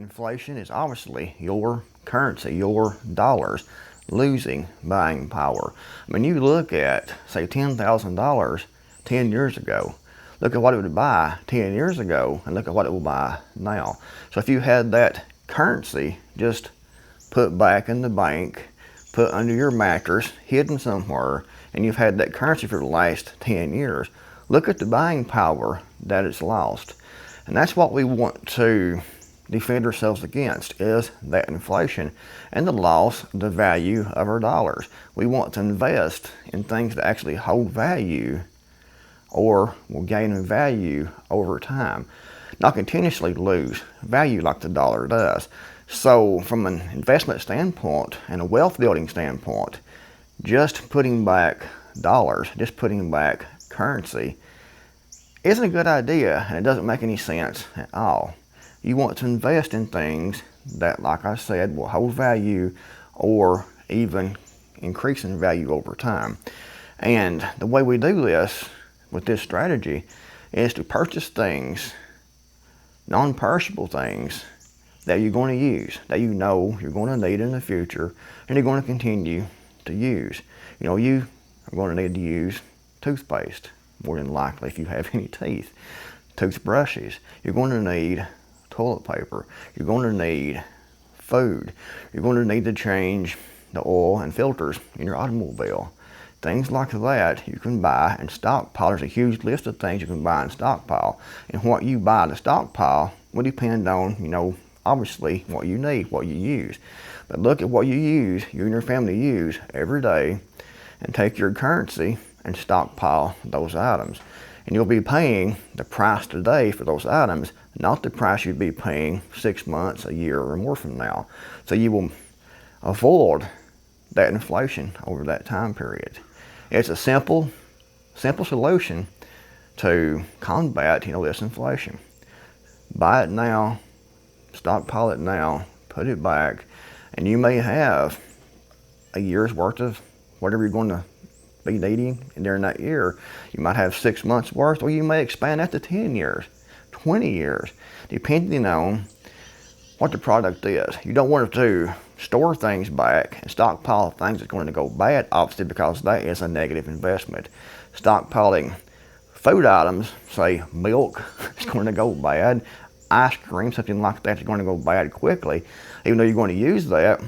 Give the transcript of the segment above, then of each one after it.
Inflation is obviously your currency, your dollars, losing buying power. I mean, you look at, say, $10,000 10 years ago. Look at what it would buy 10 years ago and look at what it will buy now. So if you had that currency just put back in the bank, put under your mattress, hidden somewhere, and you've had that currency for the last 10 years, look at the buying power that it's lost. And that's what we want to defend ourselves against, is that inflation and the loss of the value of our dollars. We want to invest in things that actually hold value or will gain in value over time, not continuously lose value like the dollar does. So from an investment standpoint and a wealth building standpoint, just putting back dollars, just putting back currency isn't a good idea, and it doesn't make any sense at all. You want to invest in things that, like I said, will hold value or even increase in value over time. And the way we do this with this strategy is to purchase things, non-perishable things, that you're going to use, that you know you're going to need in the future, and you're going to continue to use. You know, you are going to need to use toothpaste, more than likely, if you have any teeth. Toothbrushes. You're going to need toilet paper. You're going to need food. You're going to need to change the oil and filters in your automobile. Things like that you can buy and stockpile. There's a huge list of things you can buy and stockpile. And what you buy to stockpile will depend on, you know, obviously what you need, what you use. But look at what you use, you and your family use every day, and take your currency and stockpile those items. And you'll be paying the price today for those items, not the price you'd be paying 6 months, a year, or more from now. So you will avoid that inflation over that time period. It's a simple solution to combat, you know, this inflation. Buy it now, stockpile it now, put it back, and you may have a year's worth of whatever you're going to be needing, and during that year you might have 6 months worth, or you may expand that to 10 years, 20 years, depending on what the product is. You don't want to store things back and stockpile things that's going to go bad, obviously, because that is a negative investment. Stockpiling food items, say milk, is going to go bad. Ice cream, something like that, is going to go bad quickly. Even though you're going to use that,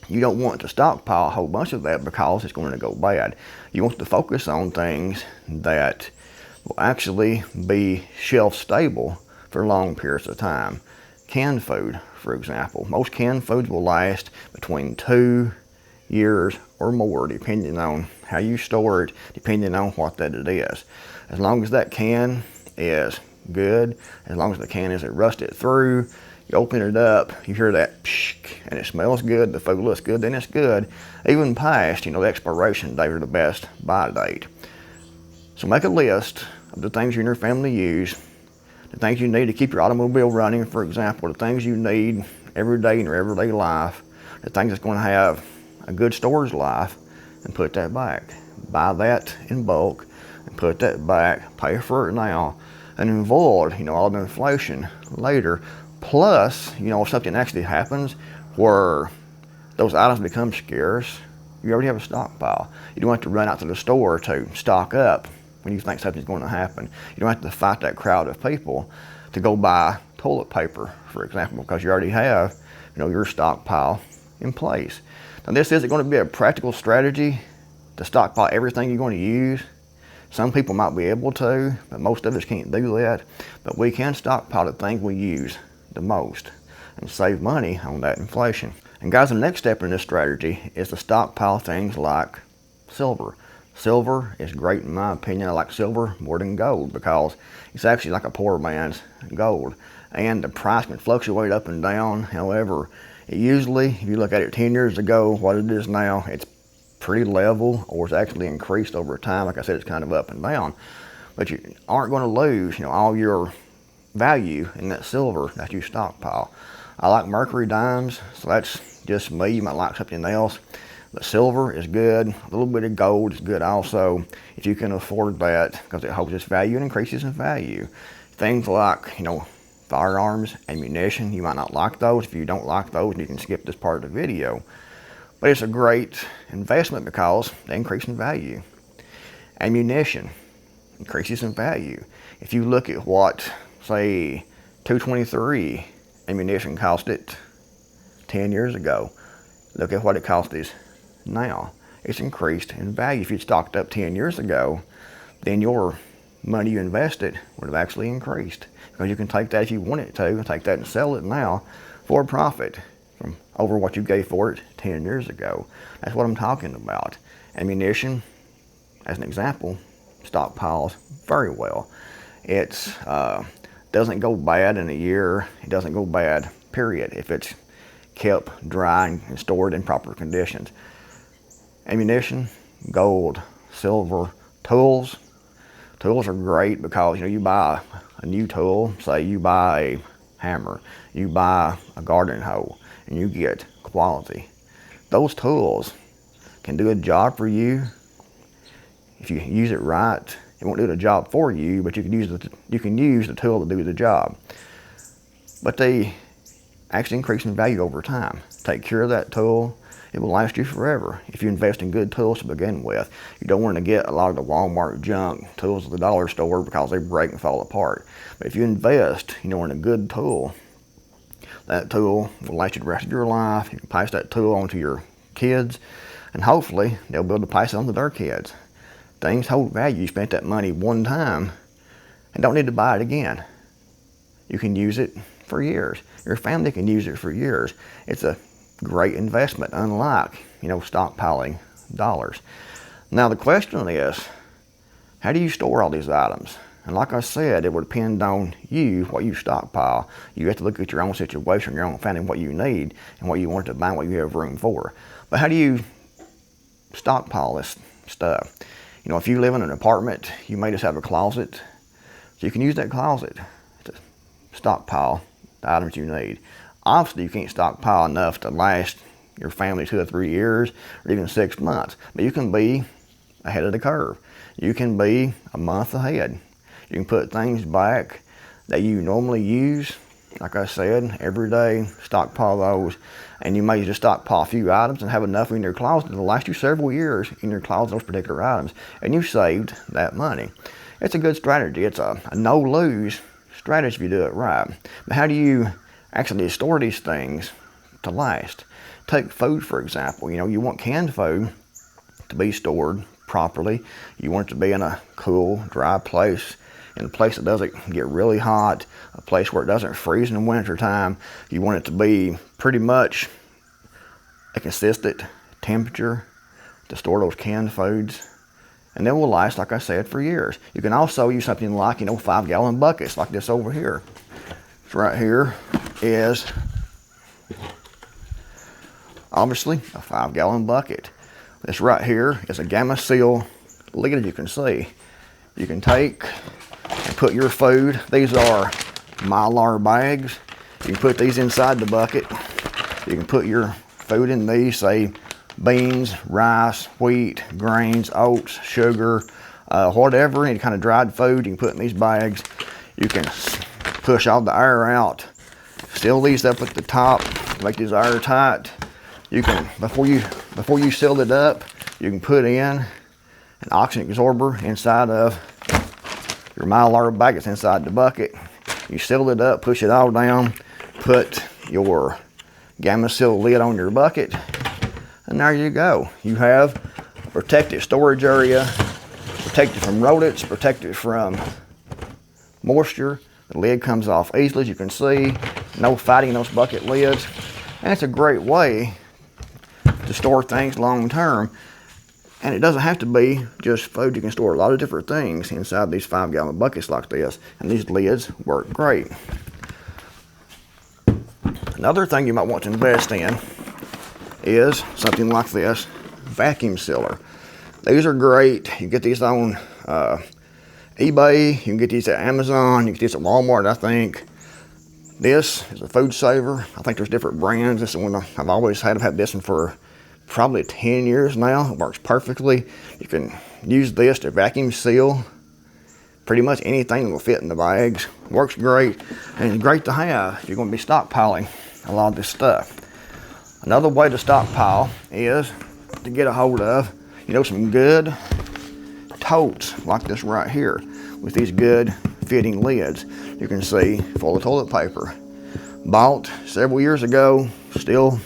you don't want to stockpile a whole bunch of that because it's going to go bad. You want to focus on things that will actually be shelf stable for long periods of time. Canned food, for example. Most canned foods will last between 2 years or more, depending on how you store it, depending on what that it is. As long as that can is good, as long as the can isn't rusted through, you open it up, you hear that pshh, and it smells good, the food looks good, then it's good. Even past, you know, the expiration date or the best buy date. So make a list of the things you and your family use, the things you need to keep your automobile running, for example, the things you need every day in your everyday life, the things that's going to have a good storage life, and put that back. Buy that in bulk and put that back, pay for it now, and avoid, you know, all the inflation later. Plus, you know, if something actually happens where those items become scarce, you already have a stockpile. You don't have to run out to the store to stock up when you think something's going to happen. You don't have to fight that crowd of people to go buy toilet paper, for example, because you already have, you know, your stockpile in place. Now, this isn't going to be a practical strategy to stockpile everything you're going to use. Some people might be able to, but most of us can't do that. But we can stockpile the things we use the most and save money on that inflation. And guys, the next step in this strategy is to stockpile things like silver. Silver is great in my opinion. I like silver more than gold because it's actually like a poor man's gold. And the price can fluctuate up and down. However, it usually, if you look at it 10 years ago, what it is now, it's pretty level, or it's actually increased over time. Like I said, it's kind of up and down. But you aren't going to lose, you know, all your value in that silver that you stockpile. I like mercury dimes, so that's just me. You might like something else. But silver is good. A little bit of gold is good also, if you can afford that, because it holds its value and increases in value. Things like, you know, firearms, ammunition. You might not like those. If you don't like those, you can skip this part of the video. But it's a great investment because they increase in value. Ammunition increases in value. If you look at what, say, .223 ammunition cost it 10 years ago, look at what it costs us now. It's increased in value. If you'd stocked up 10 years ago, then your money you invested would have actually increased. Because you can take that if you want it to, take that and sell it now for a profit from over what you gave for it 10 years ago. That's what I'm talking about. Ammunition, as an example, stockpiles very well. It doesn't go bad in a year. It doesn't go bad, period, if it's kept dry and stored in proper conditions. Ammunition, gold, silver, tools. Tools are great because, you buy a new tool, say you buy a hammer, you buy a garden hoe, and you get quality. Those tools can do a job for you if you use it right. It won't do the job for you, but you can use the tool to do the job. But they actually increase in value over time. Take care of that tool, it will last you forever if you invest in good tools to begin with. You don't want to get a lot of the Walmart junk tools at the dollar store because they break and fall apart. But if you invest, in a good tool, that tool will last you the rest of your life. You can pass that tool on to your kids, and hopefully they'll be able to pass it on to their kids. Things hold value. You spent that money one time and don't need to buy it again. You can use it for years. Your family can use it for years. It's a great investment, unlike, stockpiling dollars. Now the question is, how do you store all these items? And like I said, it would depend on you, what you stockpile. You have to look at your own situation, your own family, what you need, and what you want to buy, and what you have room for. But how do you stockpile this stuff? If you live in an apartment, you may just have a closet. So you can use that closet to stockpile the items you need. Obviously, you can't stockpile enough to last your family 2 or 3 years, or even 6 months. But you can be ahead of the curve. You can be a month ahead. You can put things back that you normally use, like I said, every day, stockpile those. And you may just stockpile a few items and have enough in your closet to last you several years in your closet, those particular items. And you saved that money. It's a good strategy. It's a no-lose strategy if you do it right. But how do you actually store these things to last? Take food, for example. You want canned food to be stored properly. You want it to be in a cool, dry place, in a place that doesn't get really hot, a place where it doesn't freeze in the winter time. You want it to be pretty much a consistent temperature to store those canned foods. And they will last, like I said, for years. You can also use something like, 5-gallon buckets like this over here. This right here is obviously a 5-gallon bucket. This right here is a Gamma Seal lid, as you can see. You can take and put your food. These are Mylar bags. You can put these inside the bucket. You can put your food in these, say beans, rice, wheat, grains, oats, sugar, whatever, any kind of dried food you can put in these bags. You can push all the air out, seal these up at the top, make these airtight. You can, before you seal it up, you can put in an oxygen absorber inside of your Mylar bag. It's inside the bucket. You seal it up, push it all down, put your Gamma Seal lid on your bucket, and there you go. You have a protected storage area, protected from rodents, protected from moisture. The lid comes off easily, as you can see. No fighting those bucket lids. And it's a great way to store things long term. And it doesn't have to be just food. You can store a lot of different things inside these 5-gallon buckets like this. And these lids work great. Another thing you might want to invest in is something like this vacuum sealer. These are great. You get these on eBay. You can get these at Amazon. You can get these at Walmart, I think. This is a food saver. I think there's different brands. This is one I've always had. I've had this one for probably 10 years now. It works perfectly. You can use this to vacuum seal pretty much anything will fit in the bags. Works great, and it's great to have if you're going to be stockpiling a lot of this stuff. Another way to stockpile is to get a hold of, some good totes like this right here with these good fitting lids. You can see full of toilet paper. Bought several years ago, still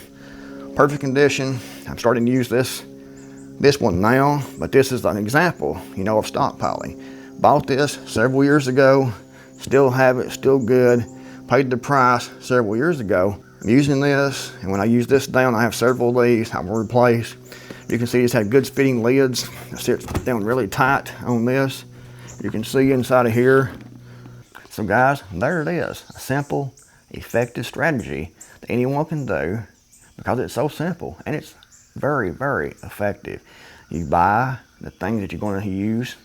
perfect condition. I'm starting to use this one now, but this is an example, of stockpiling. Bought this several years ago, still have it, still good. Paid the price several years ago. I'm using this, and when I use this down, I have several of these I will replace. You can see these have good fitting lids. It sits down really tight on this. You can see inside of here. So guys, there it is. A simple, effective strategy that anyone can do because it's so simple and it's very, very effective. You buy the things that you're going to use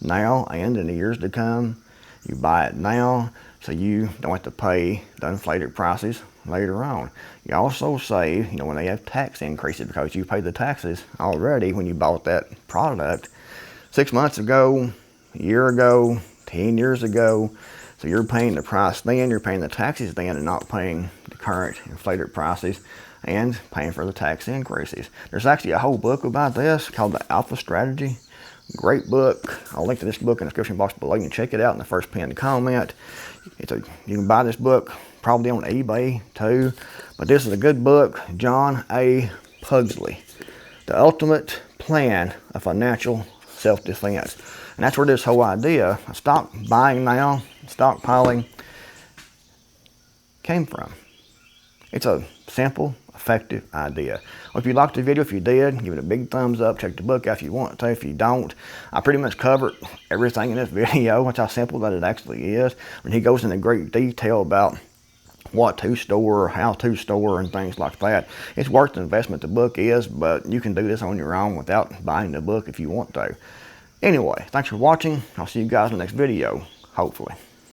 now and in the years to come. You buy it now so you don't have to pay the inflated prices later on. You also save, when they have tax increases, because you paid the taxes already when you bought that product 6 months ago, a year ago, 10 years ago. So you're paying the price then, you're paying the taxes then, and not paying the current inflated prices and paying for the tax increases. There's actually a whole book about this called The Alpha Strategy. Great book. I'll link to this book in the description box below. You can check it out in the first pinned comment. You can buy this book probably on eBay too. But this is a good book. John A. Pugsley. The Ultimate Plan of Financial Self-Defense. And that's where this whole idea of stock buying now, stockpiling, came from. It's a simple, effective idea. Well, if you liked the video, if you did, give it a big thumbs up. Check the book out if you want to. If you don't, I pretty much covered everything in this video. That's how simple that it actually is. When he goes into great detail about what to store, how to store, and things like that. It's worth the investment the book is, but you can do this on your own without buying the book if you want to. Anyway, thanks for watching. I'll see you guys in the next video, hopefully.